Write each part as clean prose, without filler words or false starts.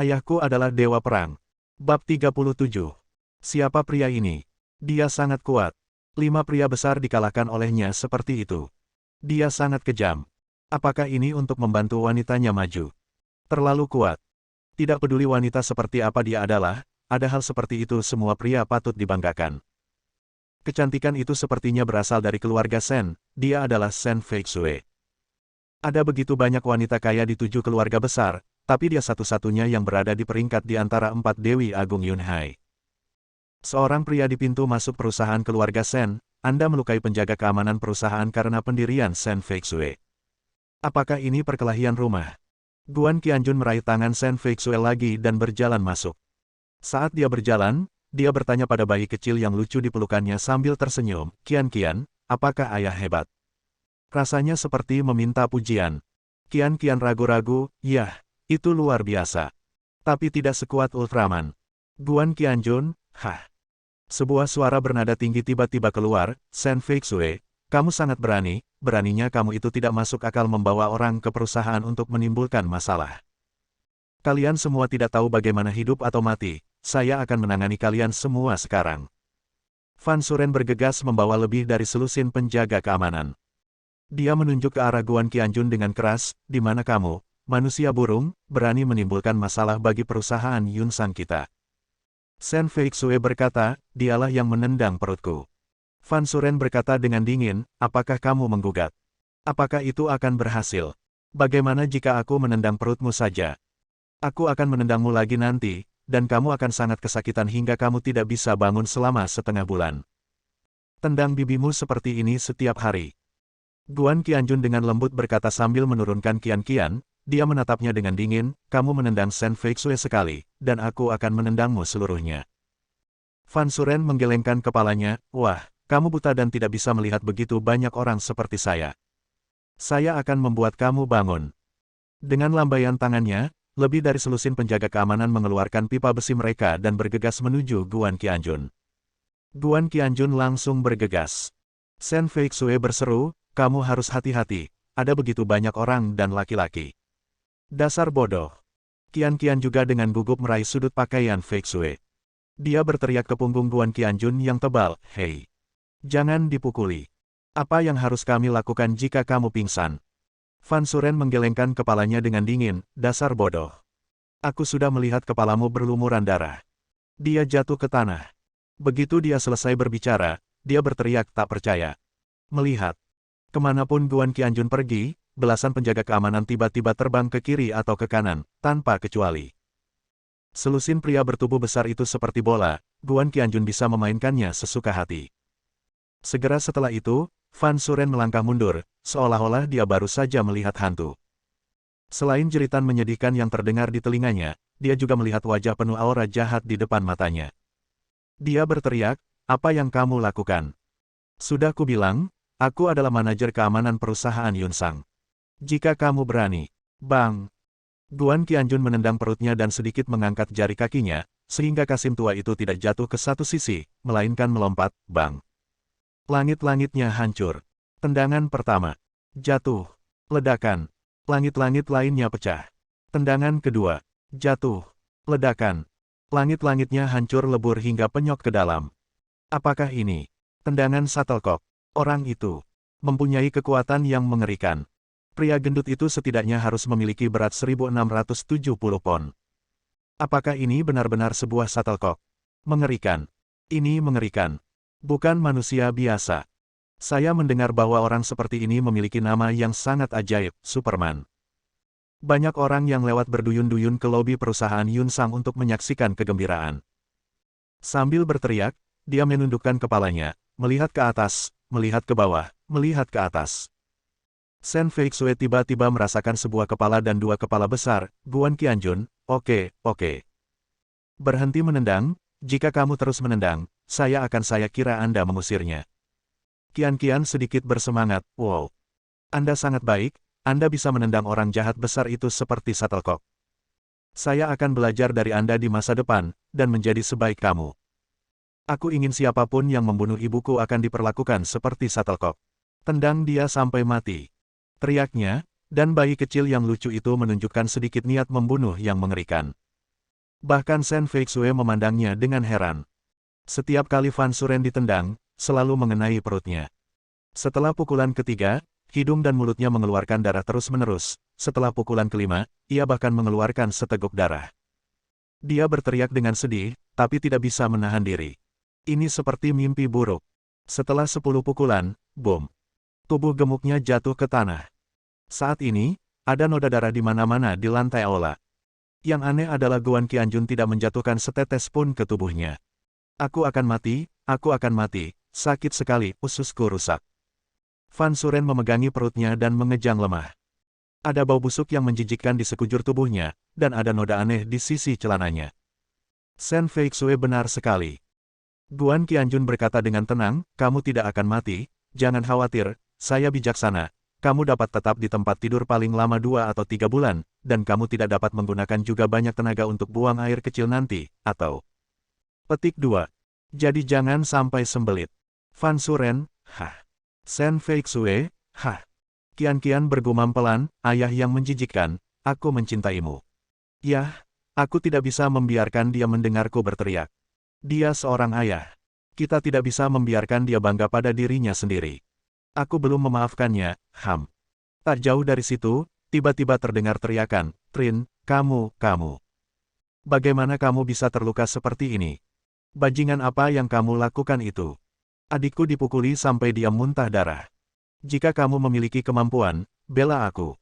Ayahku adalah dewa perang. Bab 37. Siapa pria ini? Dia sangat kuat. 5 pria besar dikalahkan olehnya seperti itu. Dia sangat kejam. Apakah ini untuk membantu wanitanya maju? Terlalu kuat. Tidak peduli wanita seperti apa dia adalah, ada hal seperti itu semua pria patut dibanggakan. Kecantikan itu sepertinya berasal dari keluarga Shen, dia adalah Shen Feixue. Ada begitu banyak wanita kaya di 7 keluarga besar, tapi dia satu-satunya yang berada di peringkat di antara 4 Dewi Agung Yunhai. Seorang pria di pintu masuk perusahaan keluarga Shen, Anda melukai penjaga keamanan perusahaan karena pendirian Shen Feixue. Apakah ini perkelahian rumah? Guan Qianjun meraih tangan Shen Feixue lagi dan berjalan masuk. Saat dia berjalan, dia bertanya pada bayi kecil yang lucu di pelukannya sambil tersenyum, "Qian, apakah ayah hebat?" Rasanya seperti meminta pujian. Qian ragu-ragu, "Yah, itu luar biasa. Tapi tidak sekuat Ultraman." Guan Qianjun, "Hah." Sebuah suara bernada tinggi tiba-tiba keluar, "Shen Feixue, kamu sangat berani, beraninya kamu itu tidak masuk akal membawa orang ke perusahaan untuk menimbulkan masalah. Kalian semua tidak tahu bagaimana hidup atau mati, saya akan menangani kalian semua sekarang." Fan Suren bergegas membawa lebih dari selusin penjaga keamanan. Dia menunjuk ke arah Guan Qianjun dengan keras, "Di mana kamu, manusia burung, berani menimbulkan masalah bagi perusahaan Yunsang kita?" Shen Feixue berkata, "Dialah yang menendang perutku." Fan Suren berkata dengan dingin, "Apakah kamu menggugat? Apakah itu akan berhasil? Bagaimana jika aku menendang perutmu saja? Aku akan menendangmu lagi nanti, dan kamu akan sangat kesakitan hingga kamu tidak bisa bangun selama setengah bulan. Tendang bibimu seperti ini setiap hari." Guan Qianjun dengan lembut berkata sambil menurunkan Qian, dia menatapnya dengan dingin, "Kamu menendang Shen Feixue sekali, dan aku akan menendangmu seluruhnya." Fan Suren menggelengkan kepalanya, "Wah, kamu buta dan tidak bisa melihat begitu banyak orang seperti saya. Saya akan membuat kamu bangun." Dengan lambaian tangannya, lebih dari selusin penjaga keamanan mengeluarkan pipa besi mereka dan bergegas menuju Guan Qianjun. Guan Qianjun langsung bergegas. Shen Feixue berseru, "Kamu harus hati-hati, ada begitu banyak orang dan laki-laki." "Dasar bodoh." Qian juga dengan gugup meraih sudut pakaian Feixue. Dia berteriak ke punggung Guan Qianjun yang tebal, "Hei! Jangan dipukuli. Apa yang harus kami lakukan jika kamu pingsan?" Fan Suren menggelengkan kepalanya dengan dingin, "Dasar bodoh. Aku sudah melihat kepalamu berlumuran darah." Dia jatuh ke tanah. Begitu dia selesai berbicara, dia berteriak tak percaya. Melihat kemanapun Guan Qianjun pergi, belasan penjaga keamanan tiba-tiba terbang ke kiri atau ke kanan, tanpa kecuali. Selusin pria bertubuh besar itu seperti bola, Guan Qianjun bisa memainkannya sesuka hati. Segera setelah itu, Fan Suren melangkah mundur, seolah-olah dia baru saja melihat hantu. Selain jeritan menyedihkan yang terdengar di telinganya, dia juga melihat wajah penuh aura jahat di depan matanya. Dia berteriak, "Apa yang kamu lakukan? Sudah kubilang, aku adalah manajer keamanan perusahaan Yunsang. Jika kamu berani." Bang! Guan Qianjun menendang perutnya dan sedikit mengangkat jari kakinya, sehingga Kasim tua itu tidak jatuh ke satu sisi, melainkan melompat, bang! Langit-langitnya hancur. Tendangan pertama. Jatuh. Ledakan. Langit-langit lainnya pecah. Tendangan kedua. Jatuh. Ledakan. Langit-langitnya hancur lebur hingga penyok ke dalam. Apakah ini tendangan shuttlecock? Orang itu mempunyai kekuatan yang mengerikan. Pria gendut itu setidaknya harus memiliki berat 1670 pon. Apakah ini benar-benar sebuah shuttlecock? Mengerikan. Ini mengerikan. Bukan manusia biasa. Saya mendengar bahwa orang seperti ini memiliki nama yang sangat ajaib, Superman. Banyak orang yang lewat berduyun-duyun ke lobi perusahaan Yunsang untuk menyaksikan kegembiraan. Sambil berteriak, dia menundukkan kepalanya, melihat ke atas, melihat ke bawah, melihat ke atas. Shen Feixue tiba-tiba merasakan sebuah kepala dan 2 kepala besar, Guan Qianjun, oke. Berhenti menendang, jika kamu terus menendang, saya kira Anda mengusirnya. Qian sedikit bersemangat, wow. Anda sangat baik, Anda bisa menendang orang jahat besar itu seperti shuttlecock. Saya akan belajar dari Anda di masa depan, dan menjadi sebaik kamu. Aku ingin siapapun yang membunuh ibuku akan diperlakukan seperti shuttlecock. Tendang dia sampai mati. Teriaknya, dan bayi kecil yang lucu itu menunjukkan sedikit niat membunuh yang mengerikan. Bahkan Shen Feixue memandangnya dengan heran. Setiap kali Fan Suren ditendang, selalu mengenai perutnya. Setelah pukulan ketiga, hidung dan mulutnya mengeluarkan darah terus-menerus. Setelah pukulan kelima, ia bahkan mengeluarkan seteguk darah. Dia berteriak dengan sedih, tapi tidak bisa menahan diri. Ini seperti mimpi buruk. Setelah 10 pukulan, boom. Tubuh gemuknya jatuh ke tanah. Saat ini, ada noda darah di mana-mana di lantai aula. Yang aneh adalah Guan Qianjun tidak menjatuhkan setetes pun ke tubuhnya. Aku akan mati, sakit sekali, ususku rusak. Fan Suren memegangi perutnya dan mengejang lemah. Ada bau busuk yang menjijikkan di sekujur tubuhnya, dan ada noda aneh di sisi celananya. Shen Feixue benar sekali. Guan Qianjun berkata dengan tenang, kamu tidak akan mati, jangan khawatir, saya bijaksana. Kamu dapat tetap di tempat tidur paling lama 2 atau 3 bulan, dan kamu tidak dapat menggunakan juga banyak tenaga untuk buang air kecil nanti, atau... Petik 2. Jadi jangan sampai sembelit. Fan Suren, hah. Shen Feixue, hah. Qian bergumam pelan, ayah yang menjijikkan, aku mencintaimu. Yah, aku tidak bisa membiarkan dia mendengarku berteriak. Dia seorang ayah. Kita tidak bisa membiarkan dia bangga pada dirinya sendiri. Aku belum memaafkannya, Ham. Tak jauh dari situ, tiba-tiba terdengar teriakan, Trin, kamu. Bagaimana kamu bisa terluka seperti ini? Bajingan apa yang kamu lakukan itu? Adikku dipukuli sampai dia muntah darah. Jika kamu memiliki kemampuan, bela aku.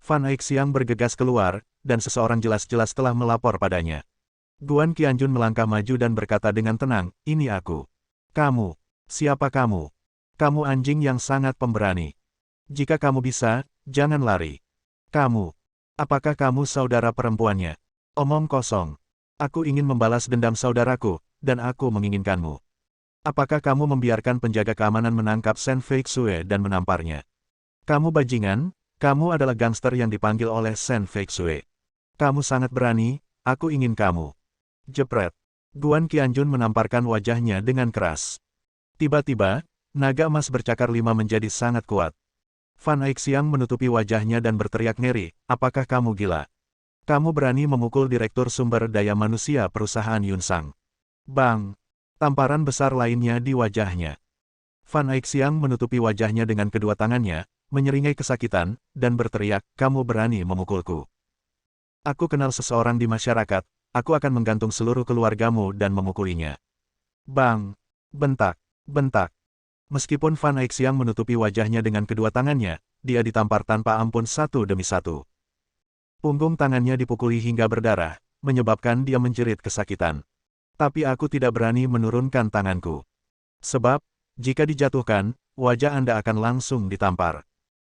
Fan Aixiang bergegas keluar, dan seseorang jelas-jelas telah melapor padanya. Guan Qianjun melangkah maju dan berkata dengan tenang, ini aku. Kamu. Siapa kamu? Kamu anjing yang sangat pemberani. Jika kamu bisa, jangan lari. Kamu. Apakah kamu saudara perempuannya? Omong kosong. Aku ingin membalas dendam saudaraku, dan aku menginginkanmu. Apakah kamu membiarkan penjaga keamanan menangkap Shen Feixue dan menamparnya? Kamu bajingan, kamu adalah gangster yang dipanggil oleh Shen Feixue. Kamu sangat berani, aku ingin kamu. Jepret. Guan Qianjun menamparkan wajahnya dengan keras. Tiba-tiba, naga emas bercakar 5 menjadi sangat kuat. Fan Aixiang menutupi wajahnya dan berteriak ngeri, apakah kamu gila? Kamu berani memukul Direktur Sumber Daya Manusia perusahaan Yunsang. Bang! Tamparan besar lainnya di wajahnya. Fan Aixiang menutupi wajahnya dengan kedua tangannya, menyeringai kesakitan, dan berteriak, kamu berani memukulku. Aku kenal seseorang di masyarakat, aku akan menggantung seluruh keluargamu dan memukulinya. Bang! Bentak! Meskipun Fan Aixiang menutupi wajahnya dengan kedua tangannya, dia ditampar tanpa ampun satu demi satu. Punggung tangannya dipukuli hingga berdarah, menyebabkan dia menjerit kesakitan. Tapi aku tidak berani menurunkan tanganku. Sebab, jika dijatuhkan, wajah Anda akan langsung ditampar.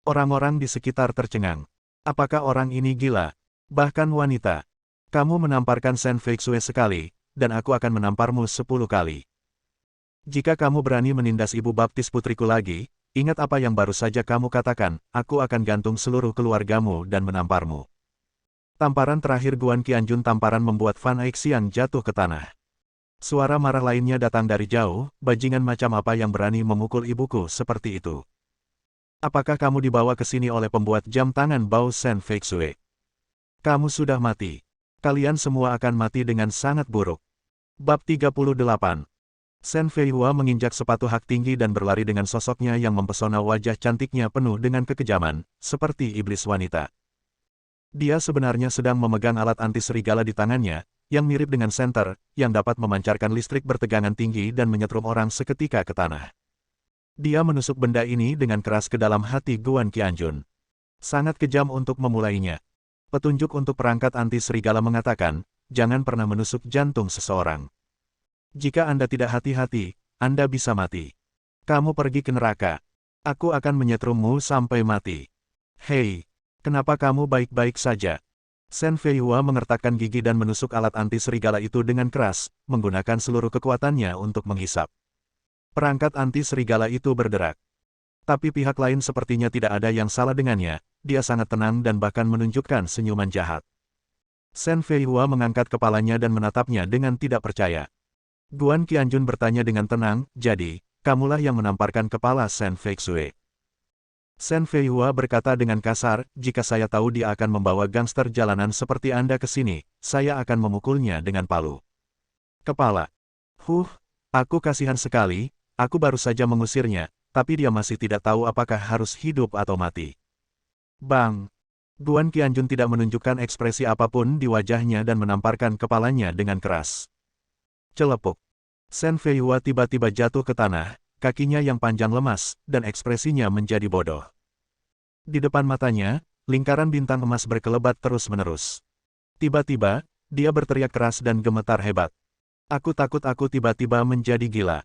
Orang-orang di sekitar tercengang. Apakah orang ini gila? Bahkan wanita. Kamu menamparkan Shen Feixue sekali, dan aku akan menamparmu 10 kali. Jika kamu berani menindas ibu baptis putriku lagi, ingat apa yang baru saja kamu katakan, aku akan gantung seluruh keluargamu dan menamparmu. Tamparan terakhir Guan Qianjun tamparan membuat Fan Aixiang jatuh ke tanah. Suara marah lainnya datang dari jauh, bajingan macam apa yang berani memukul ibuku seperti itu? Apakah kamu dibawa ke sini oleh pembuat jam tangan Bao Shen Feixue? Kamu sudah mati. Kalian semua akan mati dengan sangat buruk. Bab 38. Shen Feihua menginjak sepatu hak tinggi dan berlari dengan sosoknya yang mempesona, wajah cantiknya penuh dengan kekejaman, seperti iblis wanita. Dia sebenarnya sedang memegang alat anti serigala di tangannya, yang mirip dengan senter, yang dapat memancarkan listrik bertegangan tinggi dan menyetrum orang seketika ke tanah. Dia menusuk benda ini dengan keras ke dalam hati Guan Qianjun. Sangat kejam untuk memulainya. Petunjuk untuk perangkat anti serigala mengatakan, jangan pernah menusuk jantung seseorang. Jika Anda tidak hati-hati, Anda bisa mati. Kamu pergi ke neraka. Aku akan menyetrummu sampai mati. Hei, kenapa kamu baik-baik saja? Shen Feihua mengertakkan gigi dan menusuk alat anti serigala itu dengan keras, menggunakan seluruh kekuatannya untuk menghisap. Perangkat anti serigala itu berderak. Tapi pihak lain sepertinya tidak ada yang salah dengannya, dia sangat tenang dan bahkan menunjukkan senyuman jahat. Shen Feihua mengangkat kepalanya dan menatapnya dengan tidak percaya. Guan Qianjun bertanya dengan tenang, jadi, kamulah yang menamparkan kepala Shen Feixue. Shen Feihua berkata dengan kasar, jika saya tahu dia akan membawa gangster jalanan seperti Anda ke sini, saya akan memukulnya dengan palu kepala. Aku kasihan sekali, aku baru saja mengusirnya, tapi dia masih tidak tahu apakah harus hidup atau mati. Bang! Guan Qianjun tidak menunjukkan ekspresi apapun di wajahnya dan menamparkan kepalanya dengan keras. Celepuk. Shen Feihua tiba-tiba jatuh ke tanah, kakinya yang panjang lemas, dan ekspresinya menjadi bodoh. Di depan matanya, lingkaran bintang emas berkelebat terus-menerus. Tiba-tiba, dia berteriak keras dan gemetar hebat. Aku takut aku tiba-tiba menjadi gila.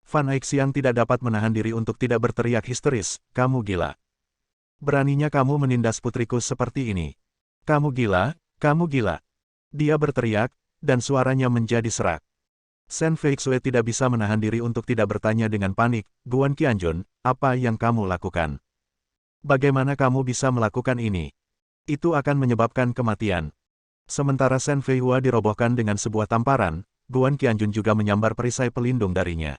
Fan Aixiang tidak dapat menahan diri untuk tidak berteriak histeris, kamu gila. Beraninya kamu menindas putriku seperti ini. Kamu gila, kamu gila. Dia berteriak, dan suaranya menjadi serak. Shen Feixue tidak bisa menahan diri untuk tidak bertanya dengan panik, Guan Qianjun, apa yang kamu lakukan? Bagaimana kamu bisa melakukan ini? Itu akan menyebabkan kematian. Sementara Shen Feihua dirobohkan dengan sebuah tamparan, Guan Qianjun juga menyambar perisai pelindung darinya.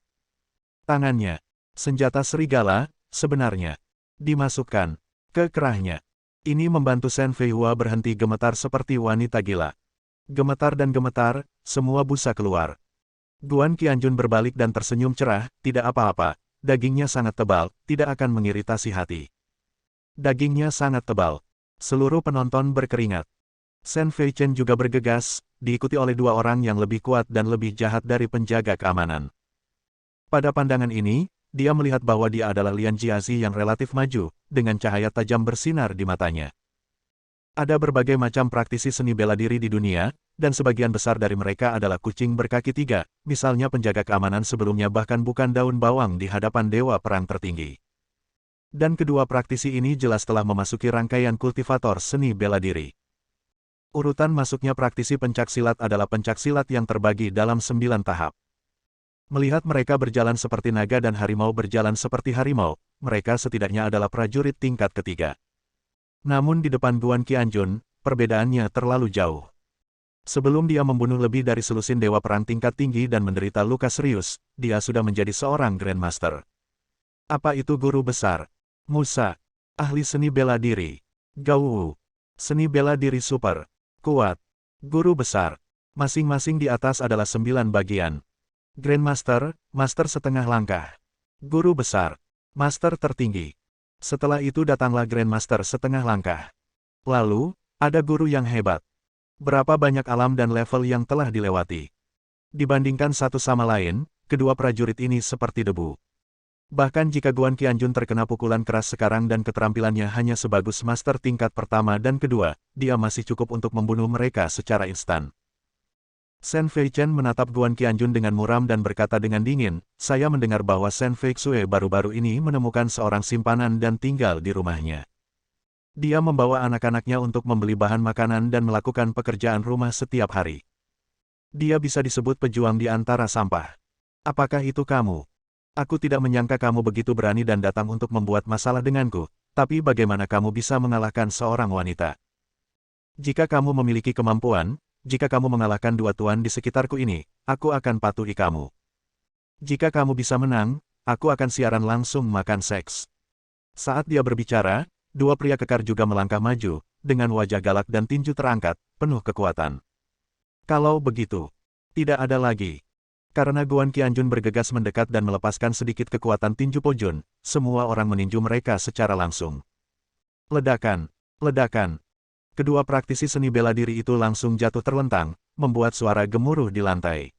Tangannya, senjata serigala, sebenarnya, dimasukkan ke kerahnya. Ini membantu Shen Feihua berhenti gemetar seperti wanita gila. Gemetar dan gemetar, semua busa keluar. Guan Qianjun berbalik dan tersenyum cerah, tidak apa-apa, dagingnya sangat tebal, tidak akan mengiritasi hati. Dagingnya sangat tebal. Seluruh penonton berkeringat. Shen Feichen juga bergegas, diikuti oleh dua orang yang lebih kuat dan lebih jahat dari penjaga keamanan. Pada pandangan ini, dia melihat bahwa dia adalah Lian Jiazi yang relatif maju, dengan cahaya tajam bersinar di matanya. Ada berbagai macam praktisi seni bela diri di dunia, dan sebagian besar dari mereka adalah kucing berkaki tiga, misalnya penjaga keamanan sebelumnya bahkan bukan daun bawang di hadapan dewa perang tertinggi. Dan kedua praktisi ini jelas telah memasuki rangkaian kultivator seni bela diri. Urutan masuknya praktisi pencaksilat adalah pencaksilat yang terbagi dalam 9 tahap. Melihat mereka berjalan seperti naga dan harimau berjalan seperti harimau, mereka setidaknya adalah prajurit tingkat ketiga. Namun di depan Guan Qianjun, perbedaannya terlalu jauh. Sebelum dia membunuh lebih dari selusin dewa perang tingkat tinggi dan menderita luka serius, dia sudah menjadi seorang Grandmaster. Apa itu guru besar? Musa, ahli seni bela diri. Gao Wu, seni bela diri super. Kuat. Guru besar. Masing-masing di atas adalah 9 bagian. Grandmaster, Master setengah langkah. Guru besar. Master tertinggi. Setelah itu datanglah Grandmaster setengah langkah. Lalu, ada guru yang hebat. Berapa banyak alam dan level yang telah dilewati. Dibandingkan satu sama lain, kedua prajurit ini seperti debu. Bahkan jika Guan Qianjun terkena pukulan keras sekarang dan keterampilannya hanya sebagus Master tingkat pertama dan kedua, dia masih cukup untuk membunuh mereka secara instan. Shen Feichen menatap Guan Qianjun dengan muram dan berkata dengan dingin, saya mendengar bahwa Shen Feixue baru-baru ini menemukan seorang simpanan dan tinggal di rumahnya. Dia membawa anak-anaknya untuk membeli bahan makanan dan melakukan pekerjaan rumah setiap hari. Dia bisa disebut pejuang di antara sampah. Apakah itu kamu? Aku tidak menyangka kamu begitu berani dan datang untuk membuat masalah denganku, tapi bagaimana kamu bisa mengalahkan seorang wanita? Jika kamu memiliki kemampuan, jika kamu mengalahkan dua tuan di sekitarku ini, aku akan patuhi kamu. Jika kamu bisa menang, aku akan siaran langsung makan seks. Saat dia berbicara, dua pria kekar juga melangkah maju, dengan wajah galak dan tinju terangkat, penuh kekuatan. Kalau begitu, tidak ada lagi. Karena Guan Qianjun bergegas mendekat dan melepaskan sedikit kekuatan tinju Pojun, semua orang meninju mereka secara langsung. Ledakan, ledakan. Kedua praktisi seni bela diri itu langsung jatuh terlentang, membuat suara gemuruh di lantai.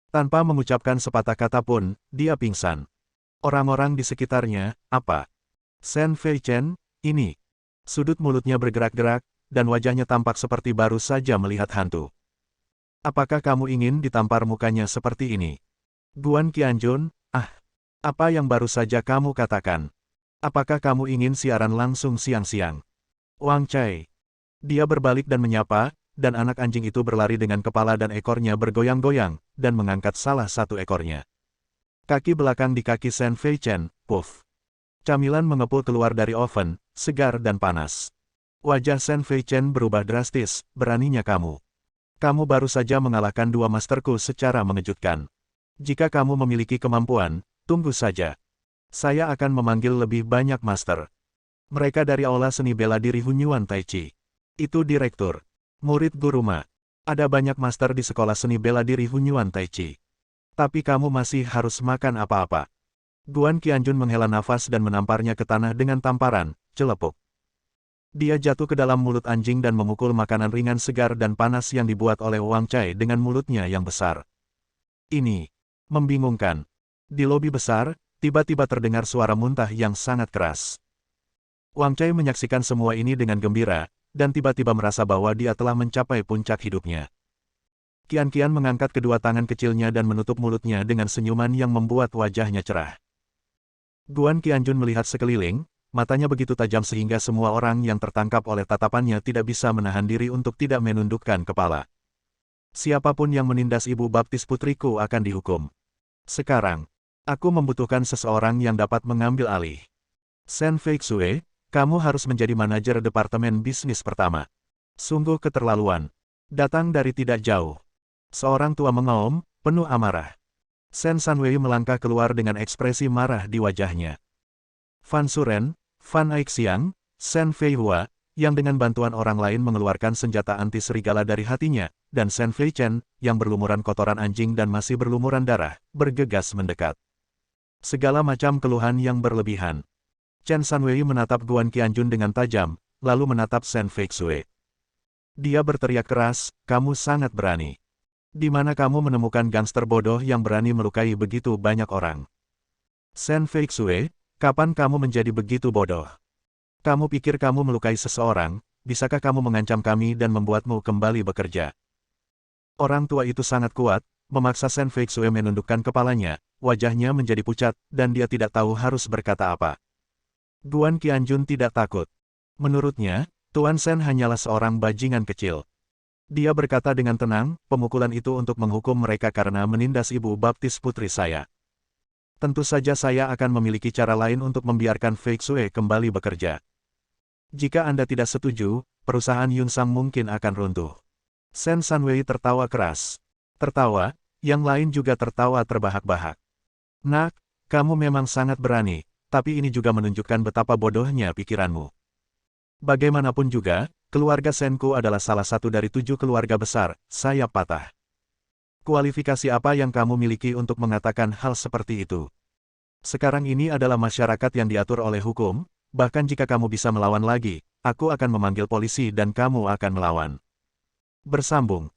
Tanpa mengucapkan sepatah kata pun, dia pingsan. Orang-orang di sekitarnya, apa? Shen Feichen, ini. Sudut mulutnya bergerak-gerak, dan wajahnya tampak seperti baru saja melihat hantu. Apakah kamu ingin ditampar mukanya seperti ini? Guan Qianjun, apa yang baru saja kamu katakan? Apakah kamu ingin siaran langsung siang-siang? Wang Cai. Dia berbalik dan menyapa, dan anak anjing itu berlari dengan kepala dan ekornya bergoyang-goyang, dan mengangkat salah satu ekornya. Kaki belakang di kaki Shen Feichen, puff. Camilan mengepul keluar dari oven, segar dan panas. Wajah Shen Feichen berubah drastis, beraninya kamu. Kamu baru saja mengalahkan dua masterku secara mengejutkan. Jika kamu memiliki kemampuan, tunggu saja. Saya akan memanggil lebih banyak master. Mereka dari Aula Seni Bela Diri Hunyuan Taichi. Itu direktur. Murid Guruma. Ada banyak master di sekolah seni bela diri Hunyuan Taichi. Tapi kamu masih harus makan apa-apa. Guan Qianjun menghela nafas dan menamparnya ke tanah dengan tamparan, celepuk. Dia jatuh ke dalam mulut anjing dan memukul makanan ringan segar dan panas yang dibuat oleh Wang Cai dengan mulutnya yang besar. Ini membingungkan. Di lobi besar, tiba-tiba terdengar suara muntah yang sangat keras. Wang Cai menyaksikan semua ini dengan gembira, dan tiba-tiba merasa bahwa dia telah mencapai puncak hidupnya. Qian mengangkat kedua tangan kecilnya dan menutup mulutnya dengan senyuman yang membuat wajahnya cerah. Guan Qianjun melihat sekeliling, matanya begitu tajam sehingga semua orang yang tertangkap oleh tatapannya tidak bisa menahan diri untuk tidak menundukkan kepala. Siapapun yang menindas ibu baptis putriku akan dihukum. Sekarang, aku membutuhkan seseorang yang dapat mengambil alih. Shen Feixue, kamu harus menjadi manajer departemen bisnis pertama. Sungguh keterlaluan. Datang dari tidak jauh. Seorang tua mengaum, penuh amarah. Shen Sanwei melangkah keluar dengan ekspresi marah di wajahnya. Fan Suren, Fan Aixiang, Shen Feihua, yang dengan bantuan orang lain mengeluarkan senjata anti serigala dari hatinya, dan Shen Feichen, yang berlumuran kotoran anjing dan masih berlumuran darah, bergegas mendekat. Segala macam keluhan yang berlebihan. Chen Sanwei menatap Guan Qianjun dengan tajam, lalu menatap Shen Feixue. Dia berteriak keras, kamu sangat berani. Di mana kamu menemukan gangster bodoh yang berani melukai begitu banyak orang? Shen Feixue, kapan kamu menjadi begitu bodoh? Kamu pikir kamu melukai seseorang, bisakah kamu mengancam kami dan membuatmu kembali bekerja? Orang tua itu sangat kuat, memaksa Shen Feixue menundukkan kepalanya, wajahnya menjadi pucat, dan dia tidak tahu harus berkata apa. Guan Qianjun tidak takut. Menurutnya, Tuan Shen hanyalah seorang bajingan kecil. Dia berkata dengan tenang, pemukulan itu untuk menghukum mereka karena menindas ibu baptis putri saya. Tentu saja saya akan memiliki cara lain untuk membiarkan Feixue kembali bekerja. Jika Anda tidak setuju, perusahaan Yunsang mungkin akan runtuh. Shen Sanwei tertawa keras. Tertawa, yang lain juga tertawa terbahak-bahak. Nak, kamu memang sangat berani. Tapi ini juga menunjukkan betapa bodohnya pikiranmu. Bagaimanapun juga, keluarga Shenku adalah salah satu dari 7 keluarga besar, sayap patah. Kualifikasi apa yang kamu miliki untuk mengatakan hal seperti itu? Sekarang ini adalah masyarakat yang diatur oleh hukum, bahkan jika kamu bisa melawan lagi, aku akan memanggil polisi dan kamu akan melawan. Bersambung.